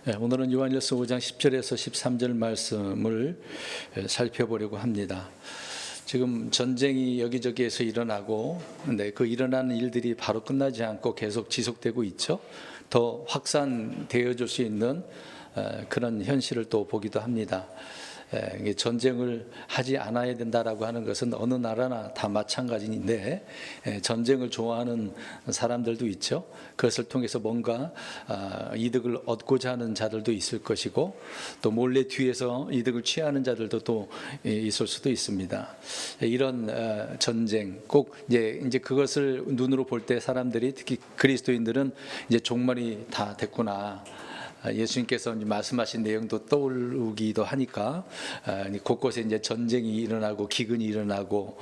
오늘은 요한일서 5장 10절에서 13절 말씀을 살펴보려고 합니다. 지금 전쟁이 여기저기에서 일어나고, 그 일어나는 일들이 바로 끝나지 않고 계속 지속되고 있죠. 더 확산되어질 수 있는 그런 현실을 또 보기도 합니다. 전쟁을 하지 않아야 된다라고 하는 것은 어느 나라나 다 마찬가지인데, 전쟁을 좋아하는 사람들도 있죠. 그것을 통해서 뭔가 이득을 얻고자 하는 자들도 있을 것이고, 또 몰래 뒤에서 이득을 취하는 자들도 또 있을 수도 있습니다. 이런 전쟁, 꼭 이제 그것을 눈으로 볼 때 사람들이, 특히 그리스도인들은 이제 종말이 다 됐구나, 예수님께서 말씀하신 내용도 떠오르기도 하니까 곳곳에 이제 전쟁이 일어나고 기근이 일어나고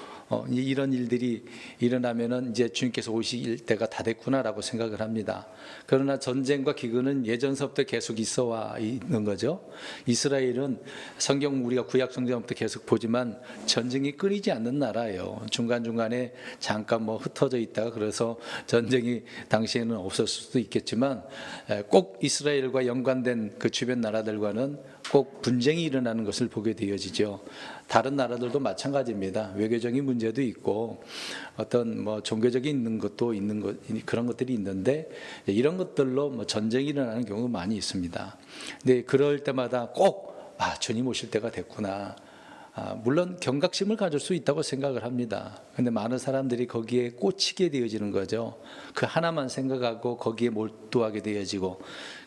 이런 일들이 일어나면은 이제 주님께서 오실 때가 다 됐구나라고 생각을 합니다. 그러나 전쟁과 기근은 예전서부터 계속 있어와 있는 거죠. 이스라엘은 성경, 우리가 구약 성경부터 계속 보지만 전쟁이 끊이지 않는 나라예요. 중간중간에 잠깐 흩어져 있다가, 그래서 전쟁이 당시에는 없었을 수도 있겠지만 꼭 이스라엘과 연관된 그 주변 나라들과는 꼭 분쟁이 일어나는 것을 보게 되어지죠. 다른 나라들도 마찬가지입니다. 외교적인 문제도 있고 어떤 종교적인 있는 것도 있는 것, 그런 것들이 있는데, 이런 것들로 전쟁이 일어나는 경우도 많이 있습니다. 근데 그럴 때마다 꼭 주님 오실 때가 됐구나, 물론 경각심을 가질 수 있다고 생각을 합니다. 근데 많은 사람들이 거기에 꽂히게 되어지는 거죠. 그 하나만 생각하고 거기에 몰두하게 되어지고,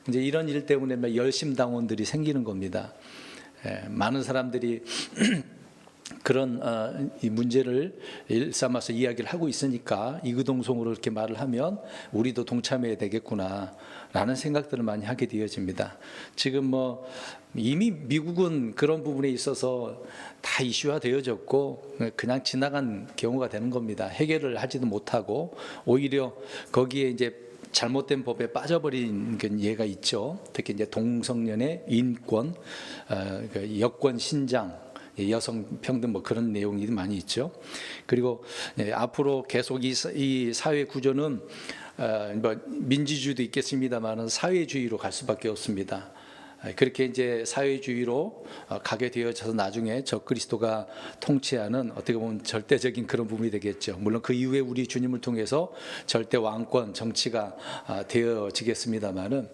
이제 이런 일 때문에 열심당원들이 생기는 겁니다. 많은 사람들이 그런 이 문제를 일삼아서 이야기를 하고 있으니까 이구동성으로 이렇게 말을 하면 우리도 동참해야 되겠구나 라는 생각들을 많이 하게 되어집니다. 지금 이미 미국은 그런 부분에 있어서 다 이슈화 되어졌고 그냥 지나간 경우가 되는 겁니다. 해결을 하지도 못하고 오히려 거기에 이제 잘못된 법에 빠져버린 예가 있죠. 특히 이제 동성연애, 인권, 여권 신장, 여성 평등 그런 내용이 많이 있죠. 그리고 앞으로 계속 이 사회 구조는 민주주의도 있겠습니다만 사회주의로 갈 수밖에 없습니다. 그렇게 이제 사회주의로 가게 되어져서 나중에 적그리스도가 통치하는, 어떻게 보면 절대적인 그런 부분이 되겠죠. 물론 그 이후에 우리 주님을 통해서 절대 왕권 정치가 되어지겠습니다만은,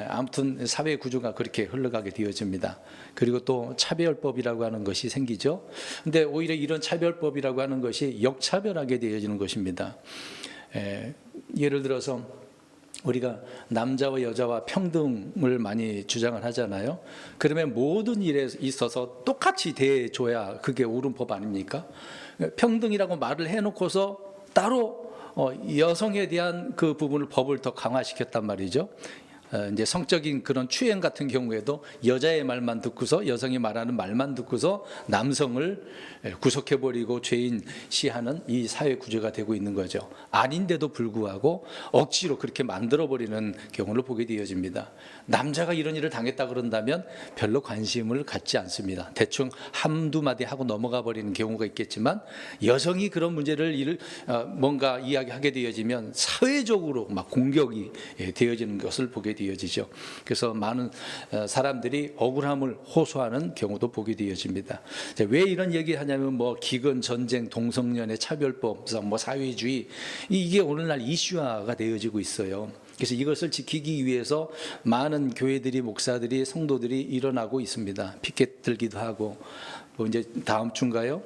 아무튼 사회 구조가 그렇게 흘러가게 되어집니다. 그리고 또 차별법이라고 하는 것이 생기죠. 근데 오히려 이런 차별법이라고 하는 것이 역차별하게 되어지는 것입니다. 예를 들어서 우리가 남자와 여자와 평등을 많이 주장을 하잖아요. 그러면 모든 일에 있어서 똑같이 대해줘야 그게 옳은 법 아닙니까? 평등이라고 말을 해놓고서 따로 여성에 대한 그 부분을, 법을 더 강화시켰단 말이죠. 이제 성적인 그런 추행 같은 경우에도 여자의 말만 듣고서, 여성이 말하는 말만 듣고서 남성을 구속해버리고 죄인시하는 이 사회 구조가 되고 있는 거죠. 아닌데도 불구하고 억지로 그렇게 만들어버리는 경우를 보게 되어집니다. 남자가 이런 일을 당했다 그런다면 별로 관심을 갖지 않습니다. 대충 한두 마디 하고 넘어가 버리는 경우가 있겠지만, 여성이 그런 문제를 뭔가 이야기하게 되어지면 사회적으로 막 공격이 되어지는 것을 보게 되어지죠. 그래서 많은 사람들이 억울함을 호소하는 경우도 보게 되어집니다. 왜 이런 얘기하냐면 기근, 전쟁, 동성연애, 차별법, 사회주의, 이게 오늘날 이슈화가 되어지고 있어요. 그래서 이것을 지키기 위해서 많은 교회들이, 목사들이, 성도들이 일어나고 있습니다. 피켓 들기도 하고, 이제 다음 주인가요?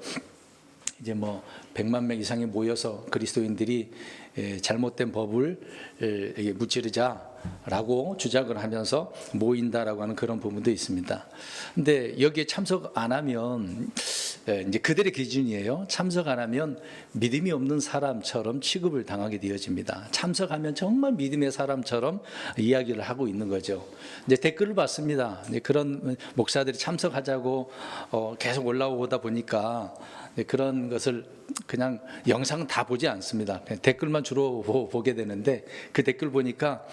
이제 100만 명 이상이 모여서 그리스도인들이 잘못된 법을 무찌르자라고 주장을 하면서 모인다라고 하는 그런 부분도 있습니다. 근데 여기에 참석 안 하면, 이제 그들의 기준이에요. 참석 안 하면 믿음이 없는 사람처럼 취급을 당하게 되어집니다. 참석하면 정말 믿음의 사람처럼 이야기를 하고 있는 거죠. 이제 댓글을 봤습니다. 그런 목사들이 참석하자고 계속 올라오다 보니까 그런 것을 그냥 영상은 다 보지 않습니다. 댓글만 주로 보게 되는데, 그 댓글 보니까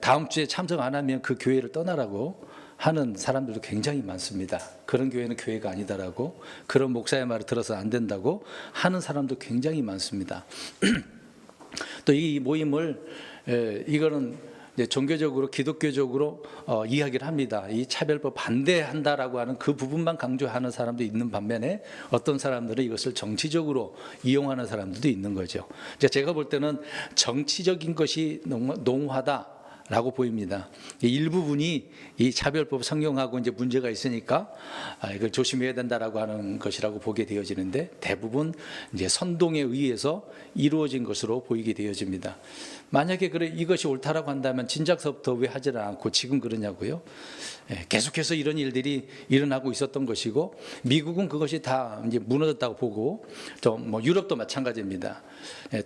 다음 주에 참석 안 하면 그 교회를 떠나라고 하는 사람들도 굉장히 많습니다. 그런 교회는 교회가 아니다라고, 그런 목사의 말을 들어서 안 된다고 하는 사람도 굉장히 많습니다. 또 이 모임을, 이거는 이제 종교적으로 기독교적으로 이야기를 합니다. 이 차별법 반대한다라고 하는 그 부분만 강조하는 사람도 있는 반면에 어떤 사람들은 이것을 정치적으로 이용하는 사람들도 있는 거죠. 제가 볼 때는 정치적인 것이 농후하다. 라고 보입니다. 일부분이 이 차별법 성경하고 이제 문제가 있으니까 이걸 조심해야 된다라고 하는 것이라고 보게 되어지는데 대부분 이제 선동에 의해서 이루어진 것으로 보이게 되어집니다. 만약에 이것이 옳다라고 한다면 진작서부터 왜 하지를 않고 지금 그러냐고요? 계속해서 이런 일들이 일어나고 있었던 것이고 미국은 그것이 다 이제 무너졌다고 보고 또 뭐 유럽도 마찬가지입니다.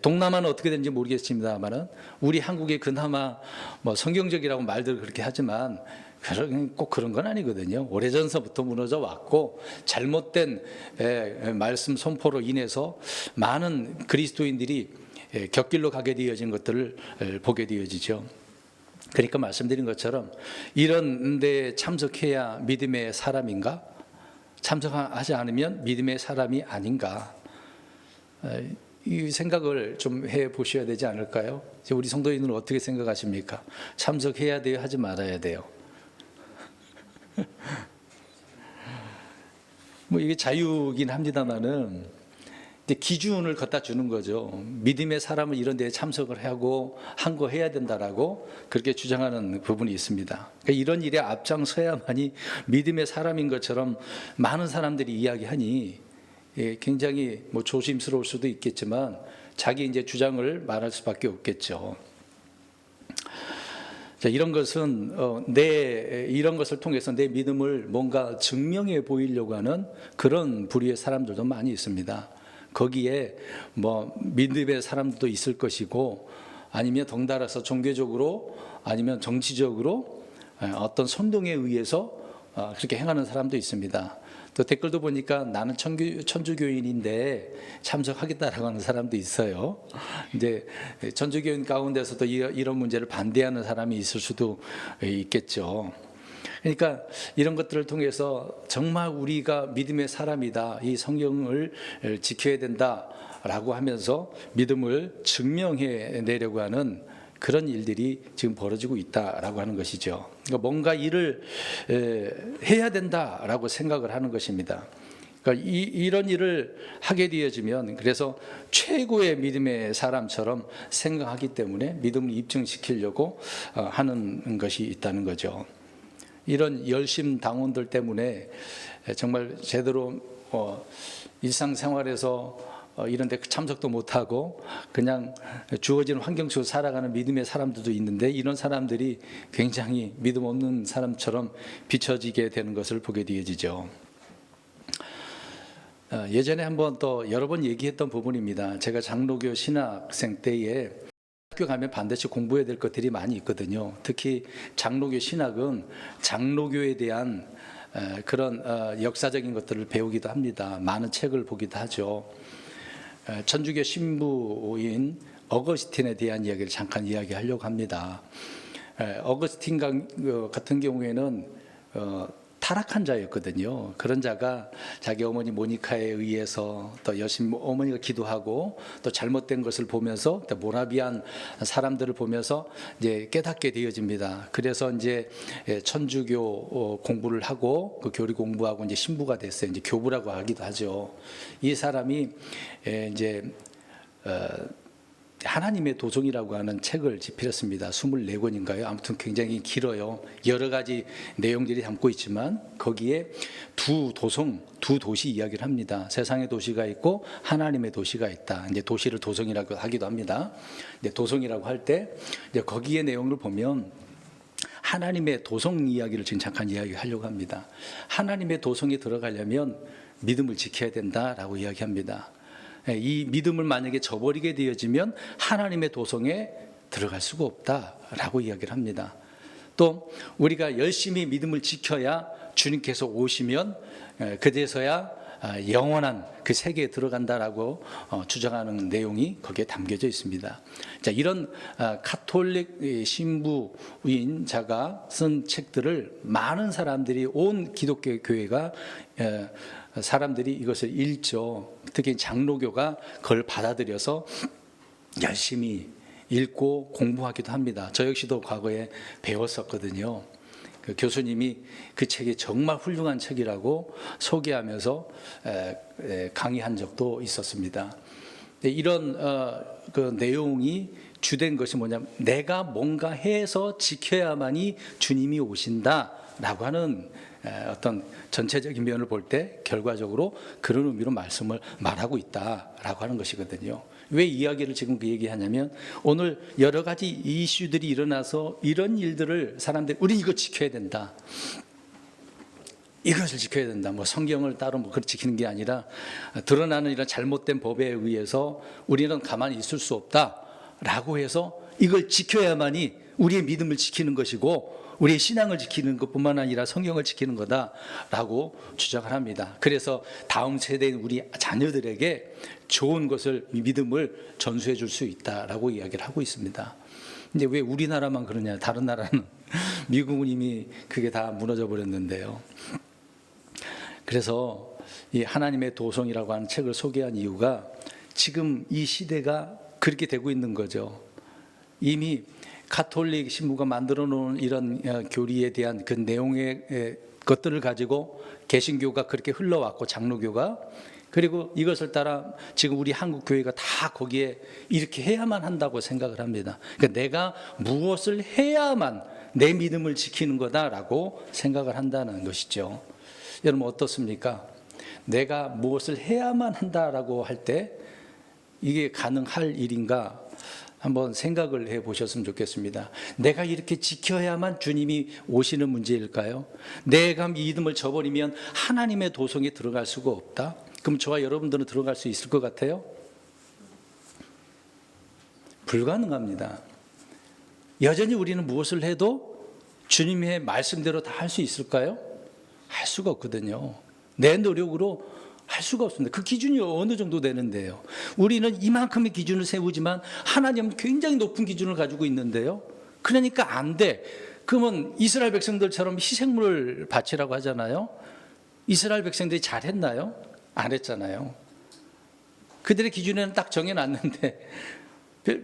동남아는 어떻게 되는지 모르겠습니다만은 우리 한국이 그나마 뭐 성경적이라고 말들 그렇게 하지만 꼭 그런 건 아니거든요. 오래전서부터 무너져 왔고 잘못된 말씀 선포로 인해서 많은 그리스도인들이 곁길로 가게 되어진 것들을 보게 되어지죠. 그러니까 말씀드린 것처럼 이런 데 참석해야 믿음의 사람인가? 참석하지 않으면 믿음의 사람이 아닌가? 이 생각을 좀 해보셔야 되지 않을까요? 우리 성도님들은 어떻게 생각하십니까? 참석해야 돼요? 하지 말아야 돼요? 뭐 이게 자유이긴 합니다만은 기준을 갖다 주는 거죠. 믿음의 사람은 이런 데에 참석을 하고 한 거 해야 된다라고 그렇게 주장하는 부분이 있습니다. 그러니까 이런 일에 앞장서야만이 믿음의 사람인 것처럼 많은 사람들이 이야기하니 굉장히 뭐 조심스러울 수도 있겠지만 자기 이제 주장을 말할 수밖에 없겠죠. 자, 이런 것은 이런 것을 통해서 내 믿음을 뭔가 증명해 보이려고 하는 그런 부류의 사람들도 많이 있습니다. 거기에 뭐 믿음의 사람들도 있을 것이고 아니면 덩달아서 종교적으로 아니면 정치적으로 어떤 선동에 의해서 그렇게 행하는 사람도 있습니다. 또 댓글도 보니까 나는 천주교인인데 참석하겠다라고 하는 사람도 있어요. 이제 천주교인 가운데서도 이런 문제를 반대하는 사람이 있을 수도 있겠죠. 그러니까 이런 것들을 통해서 정말 우리가 믿음의 사람이다, 이 성경을 지켜야 된다라고 하면서 믿음을 증명해 내려고 하는 그런 일들이 지금 벌어지고 있다라고 하는 것이죠. 그러니까 뭔가 일을 해야 된다라고 생각을 하는 것입니다. 그러니까 이런 일을 하게 되어지면 그래서 최고의 믿음의 사람처럼 생각하기 때문에 믿음을 입증시키려고 하는 것이 있다는 거죠. 이런 열심 당원들 때문에 정말 제대로 일상생활에서 이런 데 참석도 못하고 그냥 주어진 환경 속에서 살아가는 믿음의 사람들도 있는데 이런 사람들이 굉장히 믿음 없는 사람처럼 비춰지게 되는 것을 보게 되어지죠. 예전에 한번 또 여러 번 얘기했던 부분입니다. 제가 장로교 신학생 때에 학교 가면 반드시 공부해야 될 것들이 많이 있거든요. 특히 장로교 신학은 장로교에 대한 그런 역사적인 것들을 배우기도 합니다. 많은 책을 보기도 하죠. 천주교 신부인 어거스틴에 대한 이야기를 잠깐 이야기하려고 합니다. 어거스틴 같은 경우에는 타락한 자였거든요. 그런 자가 자기 어머니 모니카에 의해서 또 열심히 어머니가 기도하고 또 잘못된 것을 보면서 또 모라비안 사람들을 보면서 이제 깨닫게 되어집니다. 그래서 이제 천주교 공부를 하고 그 교리 공부하고 이제 신부가 됐어요. 이제 교부라고 하기도 하죠. 이 사람이 이제 하나님의 도성이라고 하는 책을 집필했습니다. 24권인가요? 아무튼 굉장히 길어요. 여러 가지 내용들이 담고 있지만 거기에 두 도시 이야기를 합니다. 세상의 도시가 있고 하나님의 도시가 있다. 이제 도시를 도성이라고 하기도 합니다. 이제 도성이라고 할 때 이제 거기에 내용을 보면 하나님의 도성 이야기를 지금 잠깐 이야기하려고 합니다. 하나님의 도성에 들어가려면 믿음을 지켜야 된다라고 이야기합니다. 이 믿음을 만약에 저버리게 되어지면 하나님의 도성에 들어갈 수가 없다라고 이야기를 합니다. 또 우리가 열심히 믿음을 지켜야 주님께서 오시면 그제서야 영원한 그 세계에 들어간다라고 주장하는 내용이 거기에 담겨져 있습니다. 자, 이런 카톨릭 신부인 자가 쓴 책들을 많은 사람들이 온 기독교 교회가 사람들이 이것을 읽죠. 특히 장로교가 그걸 받아들여서 열심히 읽고 공부하기도 합니다. 저 역시도 과거에 배웠었거든요. 그 교수님이 그 책이 정말 훌륭한 책이라고 소개하면서 강의한 적도 있었습니다. 이런 그 내용이 주된 것이 뭐냐면 내가 뭔가 해서 지켜야만이 주님이 오신다라고 하는 어떤 전체적인 면을 볼 때 결과적으로 그런 의미로 말하고 있다라고 하는 것이거든요. 왜 이야기를 지금 그 얘기하냐면 오늘 여러 가지 이슈들이 일어나서 이런 일들을 사람들이 우리 이거 지켜야 된다. 이것을 지켜야 된다. 뭐 성경을 따로 뭐 그렇게 지키는 게 아니라 드러나는 이런 잘못된 법에 의해서 우리는 가만히 있을 수 없다라고 해서 이걸 지켜야만이 우리의 믿음을 지키는 것이고 우리의 신앙을 지키는 것뿐만 아니라 성경을 지키는 거다라고 주장을 합니다. 그래서 다음 세대인 우리 자녀들에게 좋은 것을 믿음을 전수해 줄 수 있다라고 이야기를 하고 있습니다. 근데 왜 우리나라만 그러냐? 다른 나라는 미국은 이미 그게 다 무너져 버렸는데요. 그래서 이 하나님의 도성이라고 하는 책을 소개한 이유가 지금 이 시대가 그렇게 되고 있는 거죠. 이미 가톨릭 신부가 만들어 놓은 이런 교리에 대한 그 내용의 것들을 가지고 개신교가 그렇게 흘러왔고 장로교가 그리고 이것을 따라 지금 우리 한국 교회가 다 거기에 이렇게 해야만 한다고 생각을 합니다. 그러니까 내가 무엇을 해야만 내 믿음을 지키는 거다라고 생각을 한다는 것이죠. 여러분 어떻습니까? 내가 무엇을 해야만 한다라고 할 때 이게 가능할 일인가? 한번 생각을 해보셨으면 좋겠습니다. 내가 이렇게 지켜야만 주님이 오시는 문제일까요? 내가 믿음을 저버리면 하나님의 도성에 들어갈 수가 없다? 그럼 저와 여러분들은 들어갈 수 있을 것 같아요? 불가능합니다. 여전히 우리는 무엇을 해도 주님의 말씀대로 다 할 수 있을까요? 할 수가 없거든요. 내 노력으로 할 수가 없습니다. 그 기준이 어느 정도 되는데요. 우리는 이만큼의 기준을 세우지만 하나님은 굉장히 높은 기준을 가지고 있는데요. 그러니까 안 돼. 그러면 이스라엘 백성들처럼 희생물을 바치라고 하잖아요. 이스라엘 백성들이 잘했나요? 안 했잖아요. 그들의 기준에는 딱 정해놨는데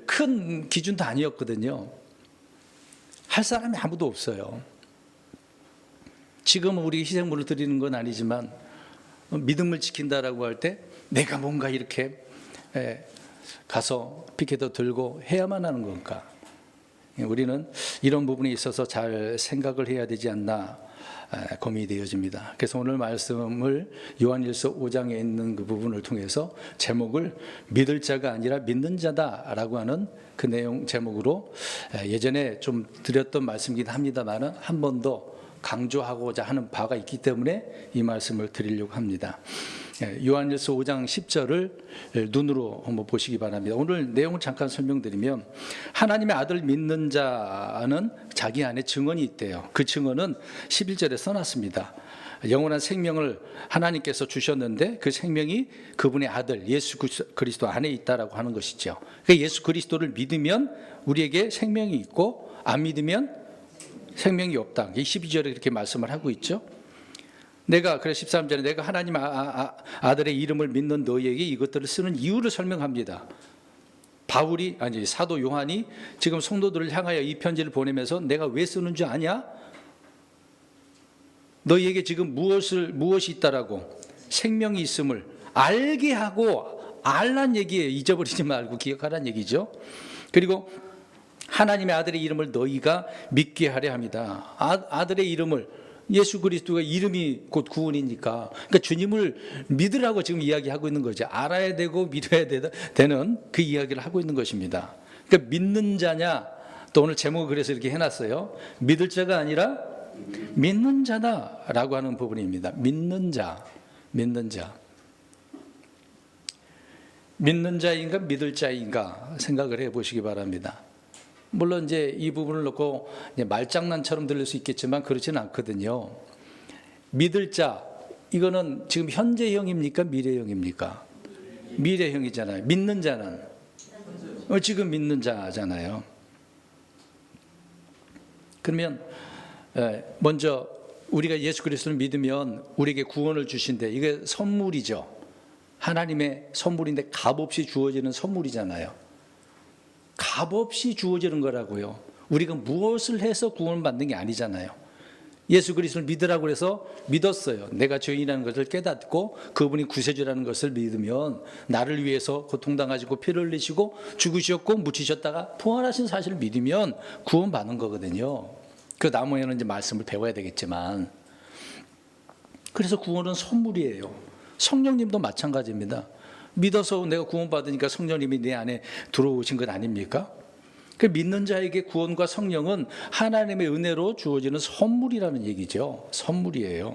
큰 기준도 아니었거든요. 할 사람이 아무도 없어요. 지금은 우리 희생물을 드리는 건 아니지만 믿음을 지킨다라고 할 때 내가 뭔가 이렇게 가서 피켓도 들고 해야만 하는 건가? 우리는 이런 부분에 있어서 잘 생각을 해야 되지 않나 고민이 되어집니다. 그래서 오늘 말씀을 요한일서 5장에 있는 그 부분을 통해서 제목을 믿을 자가 아니라 믿는 자다라고 하는 그 내용 제목으로 예전에 좀 드렸던 말씀이긴 합니다만 한 번 더 강조하고자 하는 바가 있기 때문에 이 말씀을 드리려고 합니다. 요한일서 5장 10절을 눈으로 한번 보시기 바랍니다. 오늘 내용을 잠깐 설명드리면 하나님의 아들 믿는 자는 자기 안에 증언이 있대요. 그 증언은 11절에 써놨습니다. 영원한 생명을 하나님께서 주셨는데 그 생명이 그분의 아들 예수 그리스도 안에 있다라고 하는 것이죠. 그러니까 예수 그리스도를 믿으면 우리에게 생명이 있고 안 믿으면 생명이 없다. 12절에 그렇게 말씀을 하고 있죠. 내가 그래서 13절에 내가 하나님 아들의 이름을 믿는 너희에게 이것들을 쓰는 이유를 설명합니다. 바울이 아니 사도 요한이 지금 성도들을 향하여 이 편지를 보내면서 내가 왜 쓰는 줄 아냐? 너희에게 지금 무엇이 있다라고 생명이 있음을 알게 하고 알란 얘기예요. 잊어버리지 말고 기억하란 얘기죠. 그리고 하나님의 아들의 이름을 너희가 믿게 하려 합니다. 아들의 이름을 예수 그리스도가 이름이 곧 구원이니까 그러니까 주님을 믿으라고 지금 이야기하고 있는 거죠. 알아야 되고 믿어야 되는 그 이야기를 하고 있는 것입니다. 그러니까 믿는 자냐 또 오늘 제목을 그래서 이렇게 해놨어요. 믿을 자가 아니라 믿는 자다라고 하는 부분입니다. 믿는 자. 믿는 자인가 믿을 자인가 생각을 해보시기 바랍니다. 물론 이제 이 부분을 놓고 이제 말장난처럼 들릴 수 있겠지만 그렇지는 않거든요. 믿을 자 이거는 지금 현재형입니까 미래형입니까? 미래형이잖아요. 믿는 자는 지금 믿는 자잖아요. 그러면 먼저 우리가 예수 그리스도를 믿으면 우리에게 구원을 주신대. 이게 선물이죠. 하나님의 선물인데 값없이 주어지는 선물이잖아요. 값없이 주어지는 거라고요. 우리가 무엇을 해서 구원을 받는 게 아니잖아요. 예수 그리스도를 믿으라고 해서 믿었어요. 내가 죄인이라는 것을 깨닫고 그분이 구세주라는 것을 믿으면 나를 위해서 고통당하시고 피를 흘리시고 죽으셨고 묻히셨다가 부활하신 사실을 믿으면 구원받는 거거든요. 그 나머지는 이제 말씀을 배워야 되겠지만, 그래서 구원은 선물이에요. 성령님도 마찬가지입니다. 믿어서 내가 구원받으니까 성령님이 내 안에 들어오신 것 아닙니까? 그 믿는 자에게 구원과 성령은 하나님의 은혜로 주어지는 선물이라는 얘기죠. 선물이에요.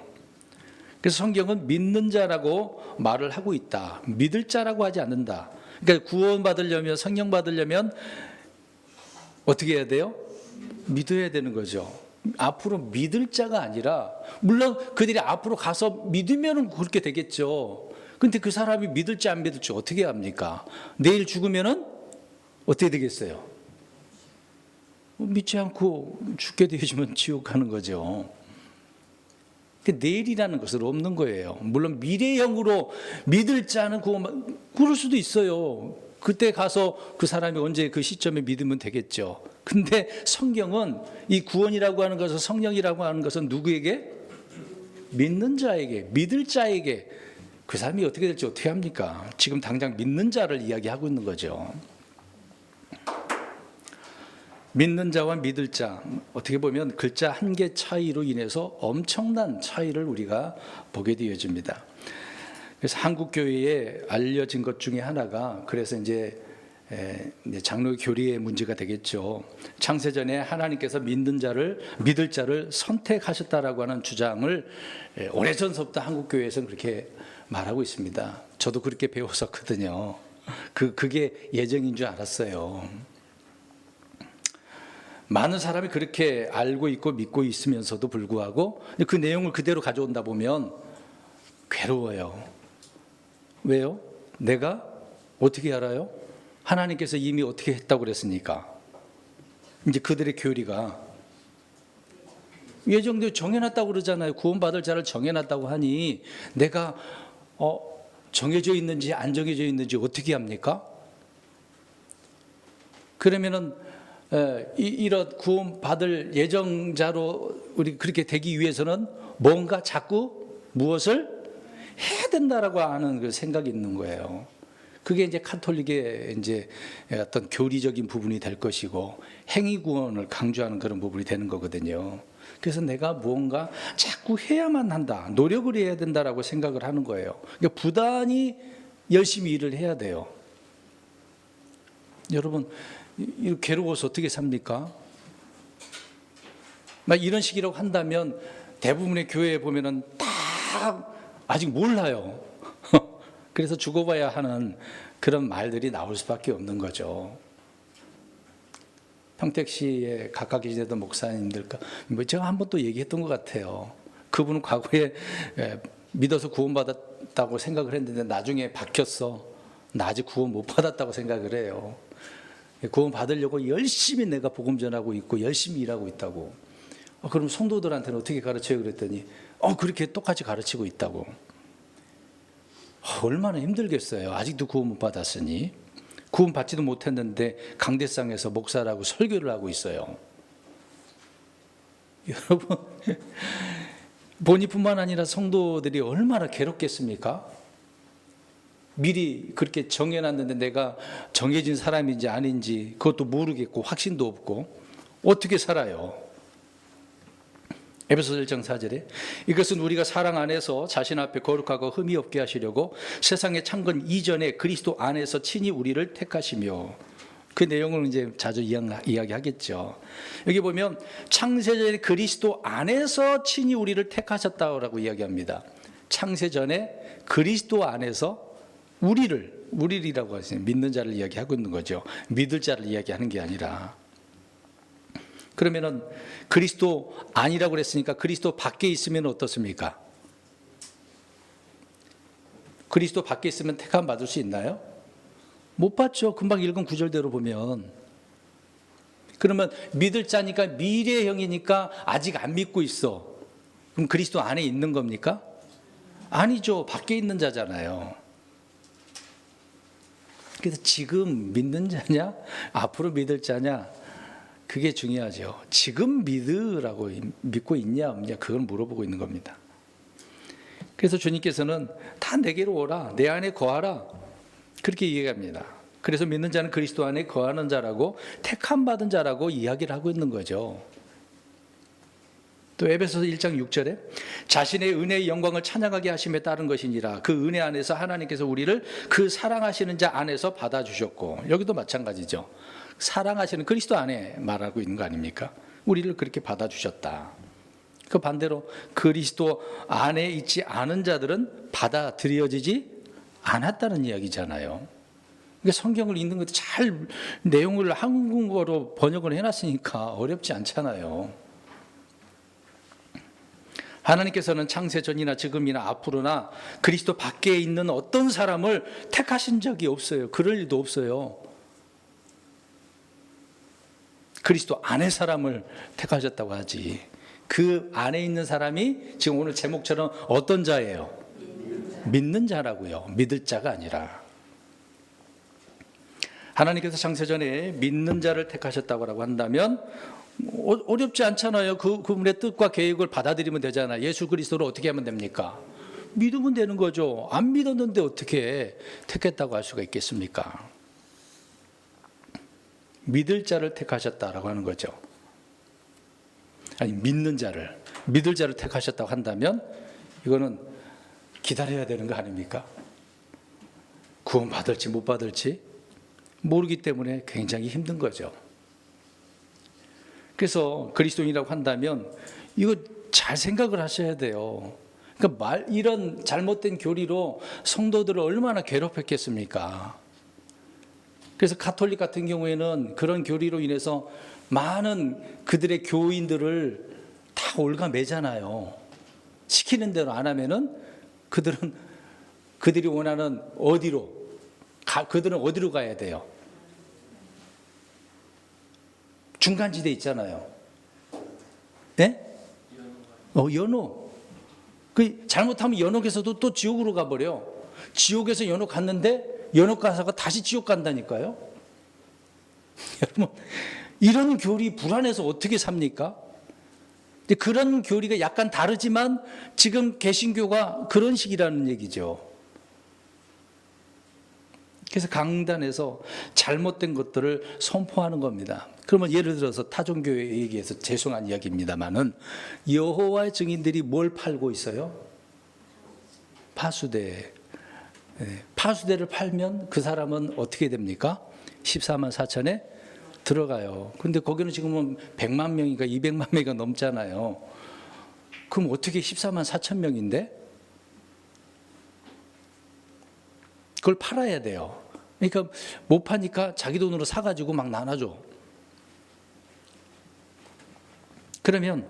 그래서 성경은 믿는 자라고 말을 하고 있다. 믿을 자라고 하지 않는다. 그러니까 구원받으려면, 성령 받으려면 어떻게 해야 돼요? 믿어야 되는 거죠. 앞으로 믿을 자가 아니라, 물론 그들이 앞으로 가서 믿으면 그렇게 되겠죠. 근데 그 사람이 믿을지 안 믿을지 어떻게 합니까? 내일 죽으면은 어떻게 되겠어요? 믿지 않고 죽게 되시면 지옥 가는 거죠. 내일이라는 것은 없는 거예요. 물론 미래형으로 믿을 자는 그럴 수도 있어요. 그때 가서 그 사람이 언제 그 시점에 믿으면 되겠죠. 근데 성경은 이 구원이라고 하는 것은, 성령이라고 하는 것은 누구에게? 믿는 자에게, 믿을 자에게. 그 사람이 어떻게 될지 어떻게 합니까? 지금 당장 믿는 자를 이야기하고 있는 거죠. 믿는 자와 믿을 자, 어떻게 보면 글자 한 개 차이로 인해서 엄청난 차이를 우리가 보게 되어집니다. 그래서 한국 교회에 알려진 것 중에 하나가, 그래서 이제 장로 교리의 문제가 되겠죠. 창세전에 하나님께서 믿을 자를 선택하셨다라고 하는 주장을 오래전서부터 한국 교회에서는 그렇게 말하고 있습니다. 저도 그렇게 배웠었거든요. 그게 예정인 줄 알았어요. 많은 사람이 그렇게 알고 있고 믿고 있으면서도 불구하고 그 내용을 그대로 가져온다 보면 괴로워요. 왜요? 내가 어떻게 알아요? 하나님께서 이미 어떻게 했다고 그랬으니까. 이제 그들의 교리가 예정대로 정해놨다고 그러잖아요. 구원받을 자를 정해놨다고 하니 내가 정해져 있는지 안 정해져 있는지 어떻게 합니까? 그러면은 이런 구원받을 예정자로 우리 그렇게 되기 위해서는 뭔가 자꾸 무엇을 해야 된다라고 하는 그 생각이 있는 거예요. 그게 이제 카톨릭의 이제 어떤 교리적인 부분이 될 것이고 행위 구원을 강조하는 그런 부분이 되는 거거든요. 그래서 내가 무언가 자꾸 해야만 한다, 노력을 해야 된다라고 생각을 하는 거예요. 그러니까 부단히 열심히 일을 해야 돼요. 여러분, 이렇게 괴로워서 어떻게 삽니까? 막 이런 식이라고 한다면 대부분의 교회에 보면은 다 아직 몰라요. 그래서 죽어봐야 하는 그런 말들이 나올 수밖에 없는 거죠. 평택시에 각각 지내던 목사님들과 제가 한 번 또 얘기했던 것 같아요. 그분은 과거에 믿어서 구원받았다고 생각을 했는데 나중에 바뀌었어. 나 아직 구원 못 받았다고 생각을 해요. 구원 받으려고 열심히 내가 복음 전하고 있고 열심히 일하고 있다고. 그럼 성도들한테는 어떻게 가르쳐요? 그랬더니 그렇게 똑같이 가르치고 있다고. 얼마나 힘들겠어요. 아직도 구원 못 받았으니. 구원 받지도 못했는데 강대상에서 목사라고 설교를 하고 있어요. 여러분, 본인뿐만 아니라 성도들이 얼마나 괴롭겠습니까? 미리 그렇게 정해놨는데 내가 정해진 사람인지 아닌지 그것도 모르겠고 확신도 없고 어떻게 살아요? 에베소서 1장 4절에 이것은 우리가 사랑 안에서 자신 앞에 거룩하고 흠이 없게 하시려고 세상의 창건 이전에 그리스도 안에서 친히 우리를 택하시며, 그 내용을 이제 자주 이야기하겠죠. 여기 보면 창세전에 그리스도 안에서 친히 우리를 택하셨다고 이야기합니다. 창세전에 그리스도 안에서 우리라고 하시는 믿는 자를 이야기하고 있는 거죠. 믿을 자를 이야기하는 게 아니라. 그러면은 그리스도 아니라고 그랬으니까 그리스도 밖에 있으면 어떻습니까? 그리스도 밖에 있으면 택함 받을 수 있나요? 못 받죠. 금방 읽은 구절대로 보면. 그러면 믿을 자니까 미래형이니까 아직 안 믿고 있어. 그럼 그리스도 안에 있는 겁니까? 아니죠. 밖에 있는 자잖아요. 그래서 지금 믿는 자냐, 앞으로 믿을 자냐, 그게 중요하죠. 지금 믿고 있냐 없냐, 그걸 물어보고 있는 겁니다. 그래서 주님께서는 다 내게로 오라, 내 안에 거하라, 그렇게 이야기합니다. 그래서 믿는 자는 그리스도 안에 거하는 자라고, 택함 받은 자라고 이야기를 하고 있는 거죠. 또 에베소서 1장 6절에 자신의 은혜의 영광을 찬양하게 하심에 따른 것이니라. 그 은혜 안에서 하나님께서 우리를 그 사랑하시는 자 안에서 받아주셨고, 여기도 마찬가지죠. 사랑하시는 그리스도 안에 말하고 있는 거 아닙니까? 우리를 그렇게 받아주셨다. 그 반대로 그리스도 안에 있지 않은 자들은 받아들여지지 않았다는 이야기잖아요. 그러니까 성경을 읽는 것도 잘 내용을 한국어로 번역을 해놨으니까 어렵지 않잖아요. 하나님께서는 창세 전이나 지금이나 앞으로나 그리스도 밖에 있는 어떤 사람을 택하신 적이 없어요. 그럴 일도 없어요. 그리스도 안에 사람을 택하셨다고 하지. 그 안에 있는 사람이 지금 오늘 제목처럼 어떤 자예요? 믿는 자라고요. 믿을 자가 아니라. 하나님께서 창세전에 믿는 자를 택하셨다고 한다면 어렵지 않잖아요. 그분의 뜻과 계획을 받아들이면 되잖아요. 예수 그리스도를 어떻게 하면 됩니까? 믿으면 되는 거죠. 안 믿었는데 어떻게 택했다고 할 수가 있겠습니까? 믿을 자를 택하셨다라고 하는 거죠. 아니, 믿을 자를 택하셨다고 한다면 이거는 기다려야 되는 거 아닙니까? 구원 받을지 못 받을지 모르기 때문에 굉장히 힘든 거죠. 그래서 그리스도인이라고 한다면 이거 잘 생각을 하셔야 돼요. 그러니까 이런 잘못된 교리로 성도들을 얼마나 괴롭혔겠습니까? 그래서 가톨릭 같은 경우에는 그런 교리로 인해서 많은 그들의 교인들을 다 올가매잖아요. 시키는 대로 안 하면은 그들이 원하는 그들은 어디로 가야 돼요? 중간지대 있잖아요. 네? 연옥. 잘못하면 연옥에서도 또 지옥으로 가버려. 지옥에서 연옥 갔는데 연옥 가서가 다시 지옥 간다니까요. 여러분, 이런 교리 불안해서 어떻게 삽니까? 그런 교리가 약간 다르지만 지금 개신교가 그런 식이라는 얘기죠. 그래서 강단에서 잘못된 것들을 선포하는 겁니다. 그러면 예를 들어서 타종교회 얘기해서 죄송한 이야기입니다만은 여호와의 증인들이 뭘 팔고 있어요? 파수대. 파수대를 팔면 그 사람은 어떻게 됩니까? 14만 4천에 들어가요. 근데 거기는 지금은 100만 명인가 200만 명이 넘잖아요. 그럼 어떻게 14만 4천 명인데? 그걸 팔아야 돼요. 그러니까 못 파니까 자기 돈으로 사가지고 막 나눠줘. 그러면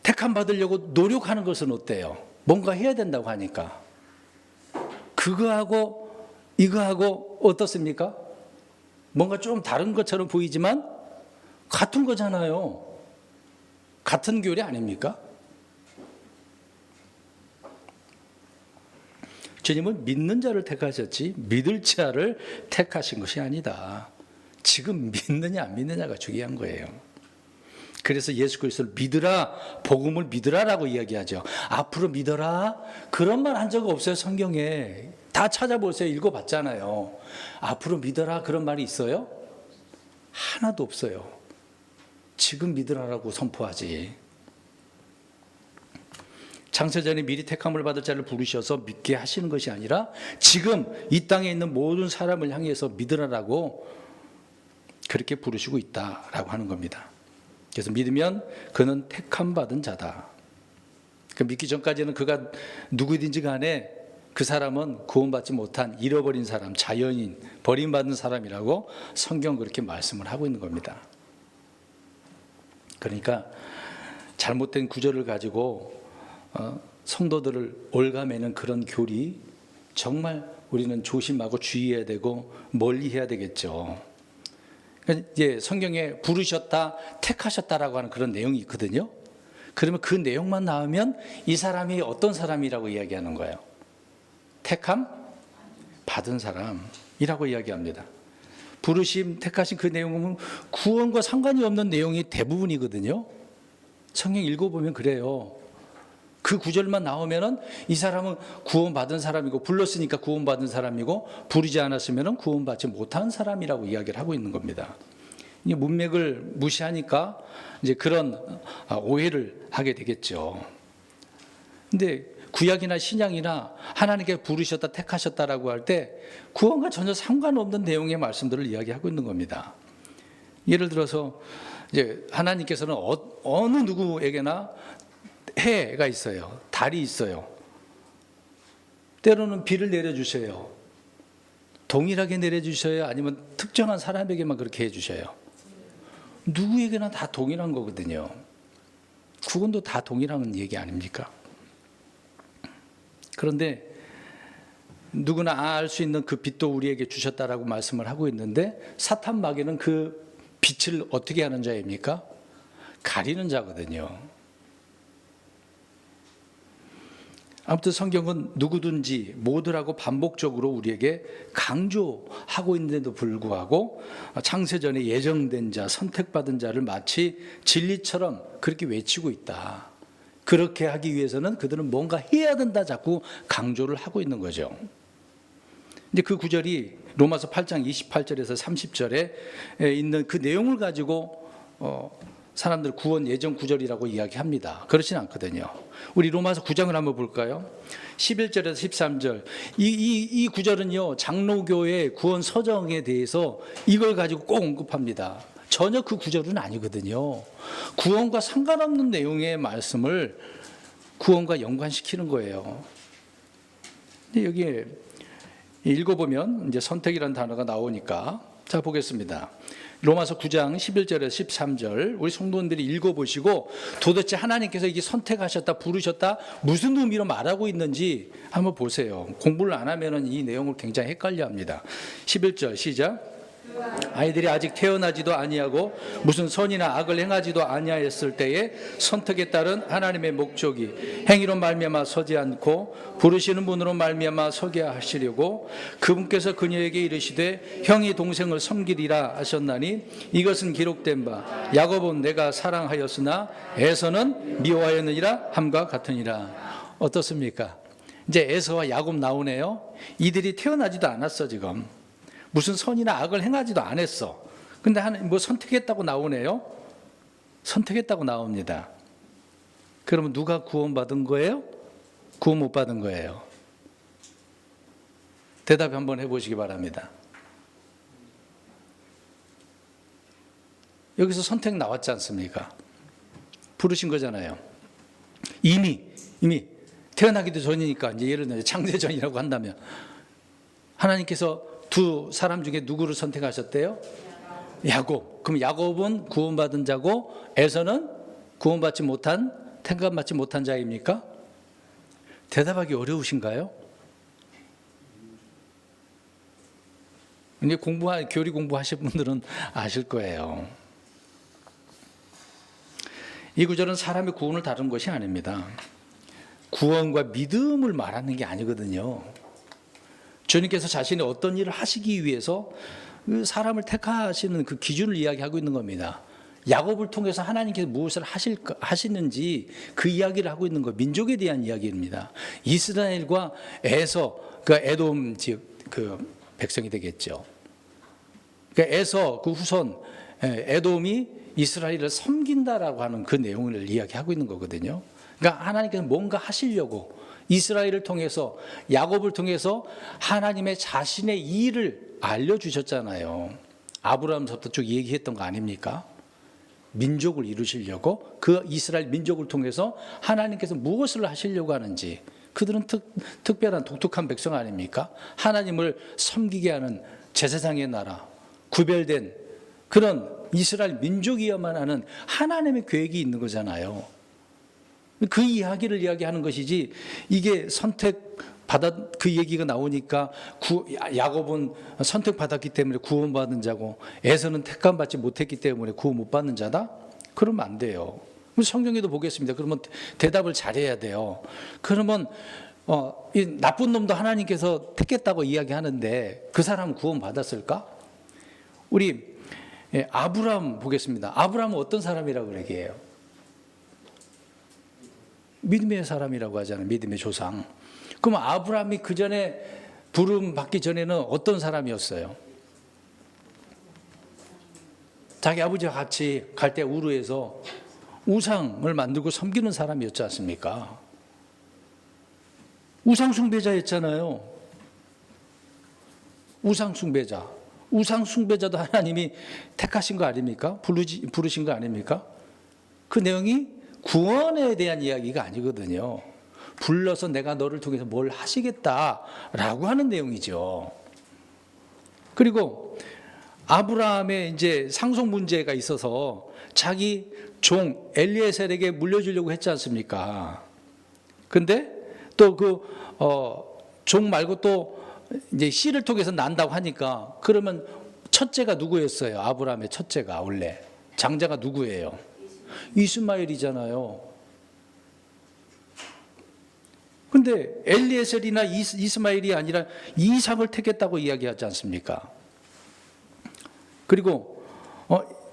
택함 받으려고 노력하는 것은 어때요? 뭔가 해야 된다고 하니까. 그거하고 이거하고 어떻습니까? 뭔가 좀 다른 것처럼 보이지만 같은 거잖아요. 같은 교리 아닙니까? 주님은 믿는 자를 택하셨지 믿을 자를 택하신 것이 아니다. 지금 믿느냐 안 믿느냐가 중요한 거예요. 그래서 예수 그리스도를 믿으라, 복음을 믿으라라고 이야기하죠. 앞으로 믿어라, 그런 말 한 적 없어요. 성경에 다 찾아보세요. 읽어봤잖아요. 앞으로 믿어라 그런 말이 있어요? 하나도 없어요. 지금 믿으라라고 선포하지. 창세전에 미리 택함을 받을 자를 부르셔서 믿게 하시는 것이 아니라 지금 이 땅에 있는 모든 사람을 향해서 믿으라라고 그렇게 부르시고 있다라고 하는 겁니다. 그래서 믿으면 그는 택함 받은 자다. 그러니까 믿기 전까지는 그가 누구든지 간에 그 사람은 구원받지 못한 잃어버린 사람, 자연인, 버림받은 사람이라고 성경 그렇게 말씀을 하고 있는 겁니다. 그러니까 잘못된 구절을 가지고 성도들을 올가매는 그런 교리, 정말 우리는 조심하고 주의해야 되고 멀리 해야 되겠죠. 이제 성경에 부르셨다, 택하셨다라고 하는 그런 내용이 있거든요. 그러면 그 내용만 나오면 이 사람이 어떤 사람이라고 이야기하는 거예요? 택함 받은 사람이라고 이야기합니다. 부르심, 택하신 그 내용은 구원과 상관이 없는 내용이 대부분이거든요. 성경 읽어보면 그래요. 그 구절만 나오면은 이 사람은 구원받은 사람이고, 불렀으니까 구원받은 사람이고, 부르지 않았으면 구원받지 못한 사람이라고 이야기를 하고 있는 겁니다. 이 문맥을 무시하니까 이제 그런 오해를 하게 되겠죠. 근데 구약이나 신약이나 하나님께 부르셨다, 택하셨다라고 할 때 구원과 전혀 상관없는 내용의 말씀들을 이야기하고 있는 겁니다. 예를 들어서 이제 하나님께서는 어느 누구에게나 해가 있어요. 달이 있어요. 때로는 비를 내려주셔요. 동일하게 내려주셔요? 아니면 특정한 사람에게만 그렇게 해주셔요? 누구에게나 다 동일한 거거든요. 구원도 다 동일한 얘기 아닙니까? 그런데 누구나 알 수 있는 그 빛도 우리에게 주셨다라고 말씀을 하고 있는데, 사탄 마귀는 그 빛을 어떻게 하는 자입니까? 가리는 자거든요. 아무튼 성경은 누구든지 모두라고 반복적으로 우리에게 강조하고 있는데도 불구하고 창세전에 예정된 자, 선택받은 자를 마치 진리처럼 그렇게 외치고 있다. 그렇게 하기 위해서는 그들은 뭔가 해야 된다 자꾸 강조를 하고 있는 거죠. 근데 그 구절이 로마서 8장 28절에서 30절에 있는 그 내용을 가지고 사람들 구원 예정 구절이라고 이야기합니다. 그렇진 않거든요. 우리 로마서 9장을 한번 볼까요? 11절에서 13절. 이 구절은요, 장로교의 구원 서정에 대해서 이걸 가지고 꼭 언급합니다. 전혀 그 구절은 아니거든요. 구원과 상관없는 내용의 말씀을 구원과 연관시키는 거예요. 근데 여기에 읽어보면 이제 선택이라는 단어가 나오니까, 자 보겠습니다. 로마서 9장 11절에서 13절 우리 성도님들이 읽어보시고 도대체 하나님께서 이게 선택하셨다, 부르셨다 무슨 의미로 말하고 있는지 한번 보세요. 공부를 안 하면 이 내용을 굉장히 헷갈려합니다. 11절 시작. 아이들이 아직 태어나지도 아니하고 무슨 선이나 악을 행하지도 아니하였을 때에 선택에 따른 하나님의 목적이 행위로 말미암아 서지 않고 부르시는 분으로 말미암아 서게 하시려고 그분께서 그녀에게 이르시되 형이 동생을 섬기리라 하셨나니 이것은 기록된 바 야곱은 내가 사랑하였으나 에서는 미워하였느니라 함과 같으니라. 어떻습니까? 이제 에서와 야곱 나오네요. 이들이 태어나지도 않았어. 지금 무슨 선이나 악을 행하지도 않았어. 근데 하나님 뭐 선택했다고 나오네요. 선택했다고 나옵니다. 그러면 누가 구원받은 거예요? 구원 못 받은 거예요? 대답 한번 해보시기 바랍니다. 여기서 선택 나왔지 않습니까? 부르신 거잖아요. 이미 태어나기도 전이니까, 이제 예를 들어 창세전이라고 한다면 하나님께서 두 사람 중에 누구를 선택하셨대요? 야곱. 그럼 야곱은 구원받은 자고 에서는 구원받지 못한, 택함받지 못한 자입니까? 대답하기 어려우신가요? 이제 교리 공부하신 분들은 아실 거예요. 이 구절은 사람의 구원을 다룬 것이 아닙니다. 구원과 믿음을 말하는 게 아니거든요. 주님께서 자신이 어떤 일을 하시기 위해서 사람을 택하시는 그 기준을 이야기하고 있는 겁니다. 야곱을 통해서 하나님께서 무엇을 하시는지 그 이야기를 하고 있는 거예요. 민족에 대한 이야기입니다. 이스라엘과 에서, 그 에돔 지역 그 백성이 되겠죠. 그러니까 에서 그 후손 에돔이 이스라엘을 섬긴다라고 하는 그 내용을 이야기하고 있는 거거든요. 그러니까 하나님께서 뭔가 하시려고 이스라엘을 통해서, 야곱을 통해서 하나님의 자신의 일을 알려주셨잖아요. 아브라함서부터 쭉 얘기했던 거 아닙니까? 민족을 이루시려고 그 이스라엘 민족을 통해서 하나님께서 무엇을 하시려고 하는지, 그들은 특별한 독특한 백성 아닙니까? 하나님을 섬기게 하는 제사장의 나라, 구별된 그런 이스라엘 민족이어야만 하는 하나님의 계획이 있는 거잖아요. 그 이야기를 이야기하는 것이지, 이게 그 얘기가 나오니까 야곱은 선택받았기 때문에 구원받은 자고 에서는 택함받지 못했기 때문에 구원 못 받는 자다? 그러면 안 돼요. 성경에도 보겠습니다. 그러면 대답을 잘해야 돼요. 그러면 이 나쁜 놈도 하나님께서 택했다고 이야기하는데 그 사람 구원 받았을까? 우리 아브라함 보겠습니다. 아브라함은 어떤 사람이라고 얘기해요? 믿음의 사람이라고 하잖아요. 믿음의 조상. 그럼 아브라함이 그 전에 부름 받기 전에는 어떤 사람이었어요? 자기 아버지와 같이 갈대 우르에서 우상을 만들고 섬기는 사람이었지 않습니까? 우상 숭배자였잖아요. 우상 숭배자. 우상 숭배자도 하나님이 택하신 거 아닙니까? 부르신 거 아닙니까? 그 내용이 구원에 대한 이야기가 아니거든요. 불러서 내가 너를 통해서 뭘 하시겠다라고 하는 내용이죠. 그리고 아브라함의 이제 상속 문제가 있어서 자기 종 엘리에셀에게 물려주려고 했지 않습니까? 근데 또 종 말고 또 이제 씨를 통해서 난다고 하니까 그러면 첫째가 누구였어요? 아브라함의 첫째가 원래 장자가 누구예요? 이스마엘이잖아요. 근데 엘리에셀이나 이스마엘이 아니라 이삭을 택했다고 이야기하지 않습니까? 그리고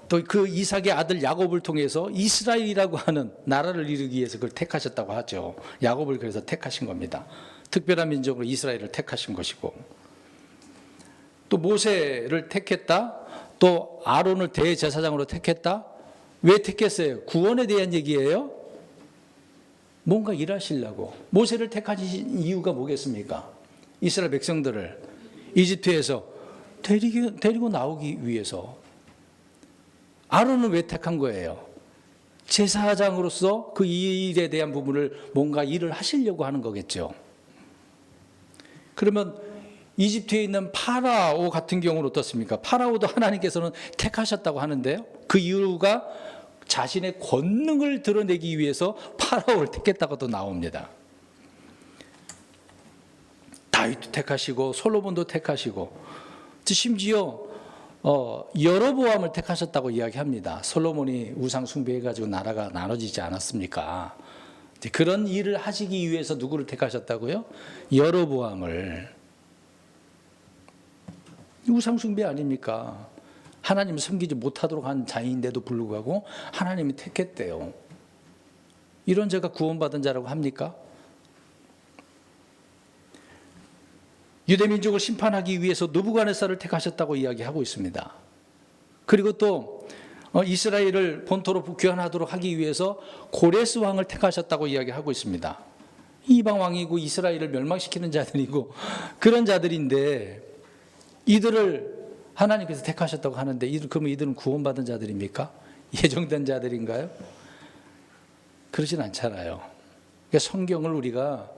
또 그 이삭의 아들 야곱을 통해서 이스라엘이라고 하는 나라를 이루기 위해서 그걸 택하셨다고 하죠. 야곱을 그래서 택하신 겁니다. 특별한 민족으로 이스라엘을 택하신 것이고, 또 모세를 택했다, 또 아론을 대제사장으로 택했다. 왜 택했어요? 구원에 대한 얘기예요. 뭔가 일하시려고. 모세를 택하신 이유가 뭐겠습니까? 이스라엘 백성들을 이집트에서 데리고 나오기 위해서. 아론은 왜 택한 거예요? 제사장으로서 그 일에 대한 부분을 뭔가 일을 하시려고 하는 거겠죠. 그러면 이집트에 있는 파라오 같은 경우는 어떻습니까? 파라오도 하나님께서는 택하셨다고 하는데요. 그 이유가 자신의 권능을 드러내기 위해서 파라오를 택했다고도 나옵니다. 다윗도 택하시고 솔로몬도 택하시고 심지어 여로보암을 택하셨다고 이야기합니다. 솔로몬이 우상 숭배해가지고 나라가 나눠지지 않았습니까? 그런 일을 하시기 위해서 누구를 택하셨다고요? 여로보암을. 우상 숭배 아닙니까? 하나님을 섬기지 못하도록 한 자인데도 불구하고 하나님이 택했대요. 이런 자가 구원받은 자라고 합니까? 유대민족을 심판하기 위해서 느부갓네살을 택하셨다고 이야기하고 있습니다. 그리고 또 이스라엘을 본토로 귀환하도록 하기 위해서 고레스 왕을 택하셨다고 이야기하고 있습니다. 이방 왕이고 이스라엘을 멸망시키는 자들이고 그런 자들인데 이들을 하나님께서 택하셨다고 하는데 그러면 이들은 구원받은 자들입니까? 예정된 자들인가요? 그러진 않잖아요. 그러니까 성경을 우리가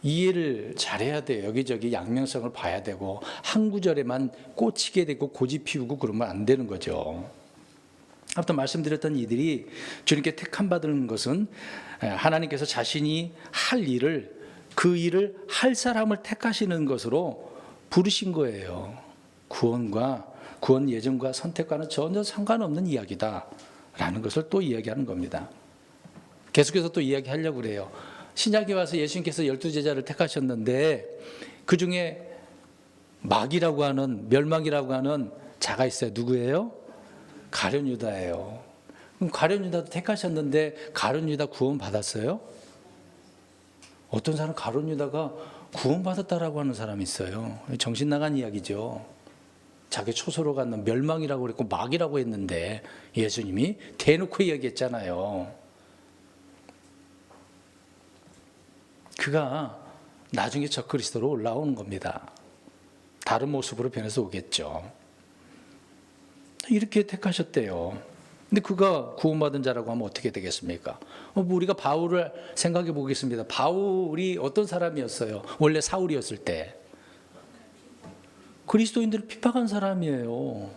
이해를 잘해야 돼요. 여기저기 양면성을 봐야 되고 한 구절에만 꽂히게 되고 고집 피우고 그러면 안 되는 거죠. 아무튼 말씀드렸던 이들이 주님께 택함 받은 것은 하나님께서 자신이 할 일을 그 일을 할 사람을 택하시는 것으로 부르신 거예요. 구원 예정과 선택과는 전혀 상관없는 이야기다라는 것을 또 이야기하는 겁니다. 계속해서 또 이야기하려고 그래요. 신약에 와서 예수님께서 12제자를 택하셨는데 그 중에 막이라고 하는 멸망이라고 하는 자가 있어요. 누구예요? 가룟 유다예요. 그럼 가룟 유다도 택하셨는데 가룟 유다 구원 받았어요? 어떤 사람 가룟 유다가 구원 받았다라고 하는 사람이 있어요. 정신 나간 이야기죠. 자기 초소로 갖는 멸망이라고 그랬고 막이라고 했는데 예수님이 대놓고 이야기했잖아요. 그가 나중에 저 그리스도로 올라오는 겁니다. 다른 모습으로 변해서 오겠죠. 이렇게 택하셨대요. 근데 그가 구원받은 자라고 하면 어떻게 되겠습니까? 우리가 바울을 생각해 보겠습니다. 바울이 어떤 사람이었어요? 원래 사울이었을 때. 그리스도인들을 핍박한 사람이에요.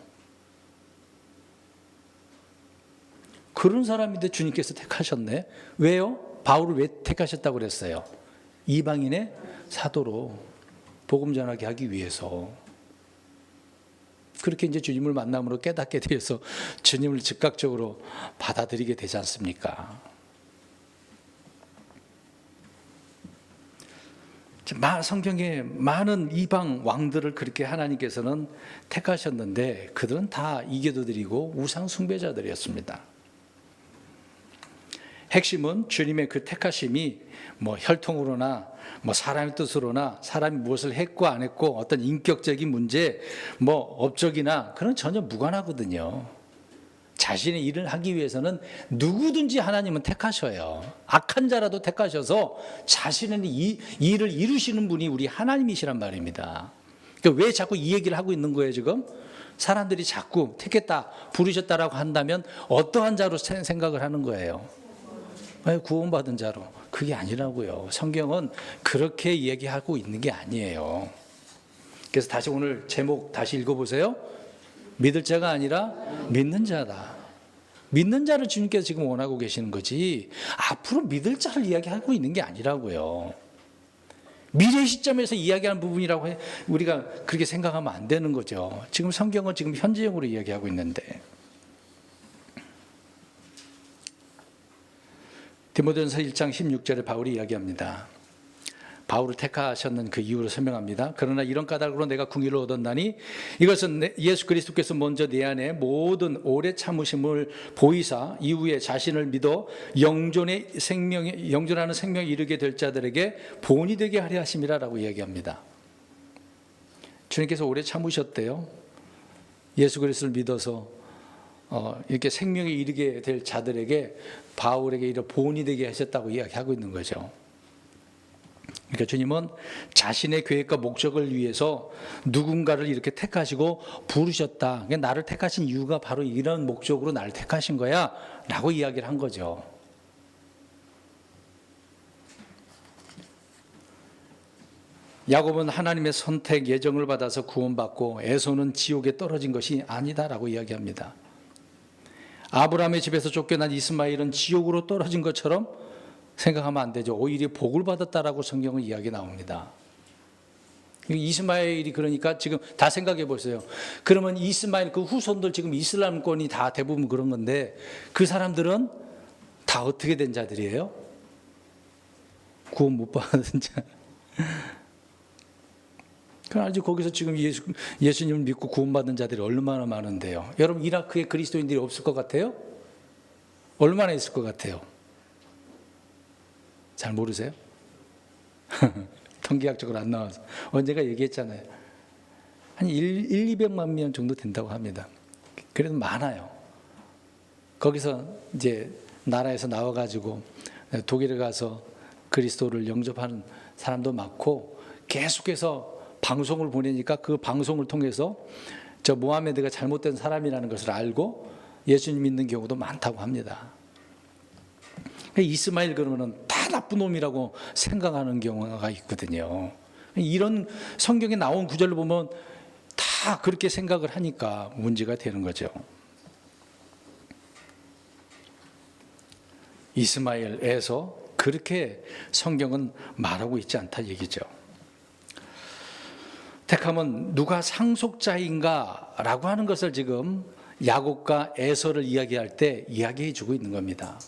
그런 사람인데 주님께서 택하셨네. 왜요? 바울을 왜 택하셨다고 그랬어요? 이방인의 사도로 복음 전하게 하기 위해서. 그렇게 이제 주님을 만남으로 깨닫게 되어서 주님을 즉각적으로 받아들이게 되지 않습니까? 성경에 많은 이방 왕들을 그렇게 하나님께서는 택하셨는데 그들은 다 이교도들이고 우상 숭배자들이었습니다. 핵심은 주님의 그 택하심이 뭐 혈통으로나 뭐 사람의 뜻으로나 사람이 무엇을 했고 안 했고 어떤 인격적인 문제, 뭐 업적이나 그런 전혀 무관하거든요. 자신의 일을 하기 위해서는 누구든지 하나님은 택하셔요. 악한 자라도 택하셔서 자신의 일을 이루시는 분이 우리 하나님이시란 말입니다. 그러니까 왜 자꾸 이 얘기를 하고 있는 거예요 지금? 사람들이 자꾸 택했다, 부르셨다라고 한다면 어떠한 자로 생각을 하는 거예요? 구원받은 자로. 그게 아니라고요. 성경은 그렇게 얘기하고 있는 게 아니에요. 그래서 다시 오늘 제목 다시 읽어보세요. 믿을 자가 아니라 믿는 자다. 믿는 자를 주님께서 지금 원하고 계시는 거지 앞으로 믿을 자를 이야기하고 있는 게 아니라고요. 미래 시점에서 이야기하는 부분이라고 우리가 그렇게 생각하면 안 되는 거죠. 지금 성경은 지금 현재형으로 이야기하고 있는데 디모데전서 1장 16절에 바울이 이야기합니다. 바울을 택하셨는 그 이유를 설명합니다. 그러나 이런 까닭으로 내가 궁의를 얻었나니 이것은 예수 그리스도께서 먼저 내 안에 모든 오래 참으심을 보이사 이후에 자신을 믿어 영존하는 생명에 이르게 될 자들에게 본이 되게 하려 하심이라라고 이야기합니다. 주님께서 오래 참으셨대요. 예수 그리스도를 믿어서 이렇게 생명에 이르게 될 자들에게 바울에게 이런 본이 되게 하셨다고 이야기하고 있는 거죠. 그러니까 주님은 자신의 계획과 목적을 위해서 누군가를 이렇게 택하시고 부르셨다. 그러니까 나를 택하신 이유가 바로 이런 목적으로 나를 택하신 거야 라고 이야기를 한 거죠. 야곱은 하나님의 선택 예정을 받아서 구원받고 에서는 지옥에 떨어진 것이 아니다라고 이야기합니다. 아브라함의 집에서 쫓겨난 이스마엘은 지옥으로 떨어진 것처럼 생각하면 안 되죠. 오히려 복을 받았다라고 성경은 이야기 나옵니다. 이스마엘이 그러니까 지금 다 생각해 보세요. 그러면 이스마엘 그 후손들 지금 이슬람권이 다 대부분 그런 건데 그 사람들은 다 어떻게 된 자들이에요? 구원 못 받은 자. 그럼 아직 거기서 지금 예수님을 믿고 구원받은 자들이 얼마나 많은데요. 여러분 이라크에 그리스도인들이 없을 것 같아요? 얼마나 있을 것 같아요? 잘 모르세요? 통계학적으로 안 나와서 언제가 얘기했잖아요. 한 200만 명 정도 된다고 합니다. 그래도 많아요. 거기서 이제 나라에서 나와가지고 독일에 가서 그리스도를 영접하는 사람도 많고 계속해서 방송을 보내니까 그 방송을 통해서 저 모하메드가 잘못된 사람이라는 것을 알고 예수님 믿는 경우도 많다고 합니다. 이스마엘 그러면은 다 나쁜 놈이라고 생각하는 경우가 있거든요. 이런 성경에 나온 구절을 보면 다 그렇게 생각을 하니까 문제가 되는 거죠. 이스마엘에서 그렇게 성경은 말하고 있지 않다 얘기죠. 택함은 누가 상속자인가 라고 하는 것을 지금 야곱과 에서를 이야기할 때 이야기해 주고 있는 겁니다.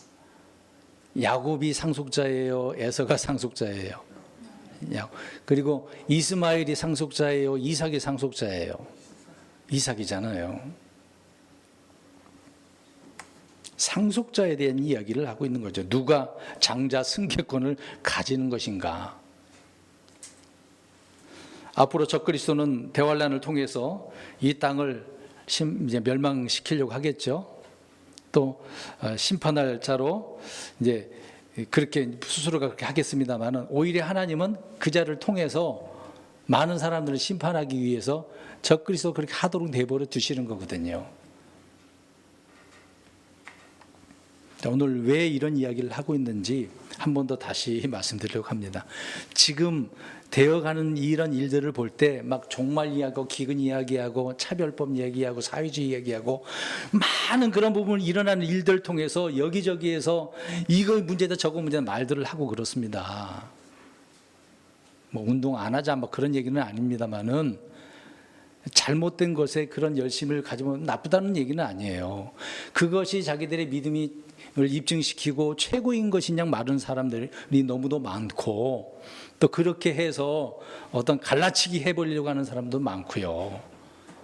야곱이 상속자예요? 에서가 상속자예요? 그리고 이스마엘이 상속자예요? 이삭이 상속자예요? 이삭이잖아요. 상속자에 대한 이야기를 하고 있는 거죠. 누가 장자 승계권을 가지는 것인가? 앞으로 적그리스도는 대환란을 통해서 이 땅을 이제 멸망시키려고 하겠죠. 또 심판할 자로 이제 그렇게 스스로가 그렇게 하겠습니다만은 오히려 하나님은 그 자를 통해서 많은 사람들을 심판하기 위해서 적그리스도 그렇게 하도록 내버려 두시는 거거든요. 오늘 왜 이런 이야기를 하고 있는지 한 번 더 다시 말씀드리려고 합니다. 지금 되어가는 이런 일들을 볼 때 막 종말 이야기하고 기근 이야기하고 차별법 이야기하고 사회주의 이야기하고 많은 그런 부분을 일어나는 일들을 통해서 여기저기에서 이거 문제다 저거 문제다 말들을 하고 그렇습니다. 뭐 운동 안 하자 뭐 그런 얘기는 아닙니다만은 잘못된 것에 그런 열심을 가지면 나쁘다는 얘기는 아니에요. 그것이 자기들의 믿음을 입증시키고 최고인 것인 양 말하는 사람들이 너무도 많고, 또 그렇게 해서 어떤 갈라치기 해보려고 하는 사람도 많고요.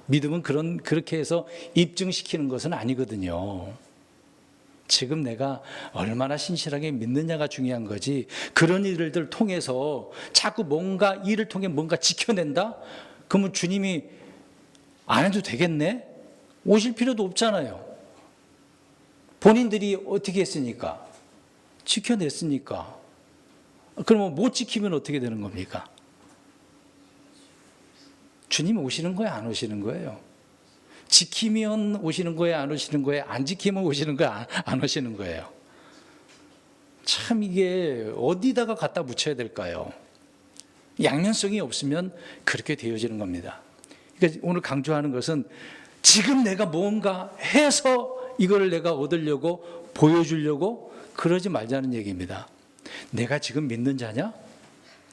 믿음은 그렇게 해서 입증시키는 것은 아니거든요. 지금 내가 얼마나 신실하게 믿느냐가 중요한 거지, 그런 일들을 통해서 자꾸 뭔가 일을 통해 뭔가 지켜낸다? 그러면 주님이 안 해도 되겠네? 오실 필요도 없잖아요. 본인들이 어떻게 했으니까? 지켜냈으니까. 그러면 못 지키면 어떻게 되는 겁니까? 주님이 오시는 거예요, 안 오시는 거예요? 지키면 오시는 거예요, 안 오시는 거예요? 안 지키면 오시는 거예요, 안 오시는 거예요? 참 이게 어디다가 갖다 붙여야 될까요? 양면성이 없으면 그렇게 되어지는 겁니다. 그러니까 오늘 강조하는 것은 지금 내가 뭔가 해서 이걸 내가 얻으려고 보여주려고 그러지 말자는 얘기입니다. 내가 지금 믿는 자냐?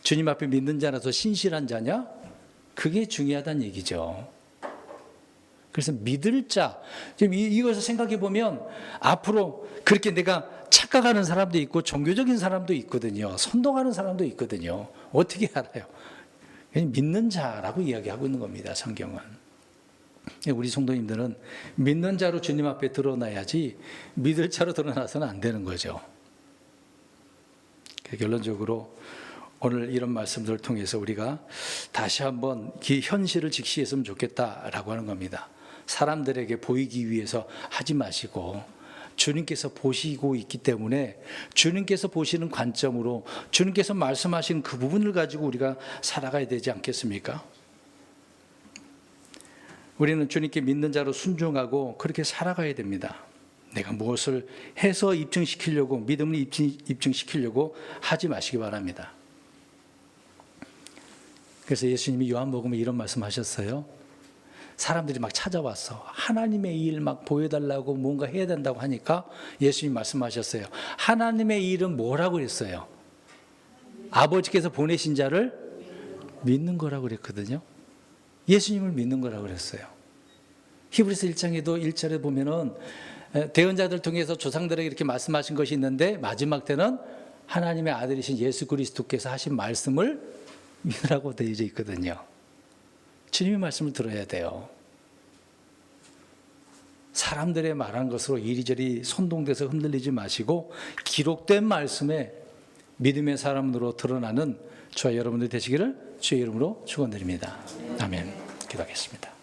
주님 앞에 믿는 자라서 신실한 자냐? 그게 중요하다는 얘기죠. 그래서 믿을 자, 지금 이것을 생각해 보면 앞으로 그렇게 내가 착각하는 사람도 있고 종교적인 사람도 있거든요. 선동하는 사람도 있거든요. 어떻게 알아요? 믿는 자라고 이야기하고 있는 겁니다, 성경은. 우리 성도님들은 믿는 자로 주님 앞에 드러나야지 믿을 자로 드러나서는 안 되는 거죠. 결론적으로 오늘 이런 말씀들을 통해서 우리가 다시 한번 이 현실을 직시했으면 좋겠다라고 하는 겁니다. 사람들에게 보이기 위해서 하지 마시고 주님께서 보시고 있기 때문에 주님께서 보시는 관점으로 주님께서 말씀하시는 그 부분을 가지고 우리가 살아가야 되지 않겠습니까? 우리는 주님께 믿는 자로 순종하고 그렇게 살아가야 됩니다. 내가 무엇을 해서 입증시키려고, 믿음을 입증시키려고 하지 마시기 바랍니다. 그래서 예수님이 요한복음에 이런 말씀하셨어요. 사람들이 막 찾아왔어. 하나님의 일 막 보여달라고 뭔가 해야 된다고 하니까 예수님이 말씀하셨어요. 하나님의 일은 뭐라고 그랬어요? 아버지께서 보내신 자를 믿는 거라고 그랬거든요. 예수님을 믿는 거라고 그랬어요. 히브리서 1장에도 1절에 보면은 대언자들 통해서 조상들에게 이렇게 말씀하신 것이 있는데 마지막 때는 하나님의 아들이신 예수 그리스도께서 하신 말씀을 믿으라고 되어져 있거든요. 주님의 말씀을 들어야 돼요. 사람들의 말한 것으로 이리저리 선동돼서 흔들리지 마시고 기록된 말씀에 믿음의 사람으로 드러나는 저와 여러분들 되시기를 주의 이름으로 축원드립니다. 아멘. 기도하겠습니다.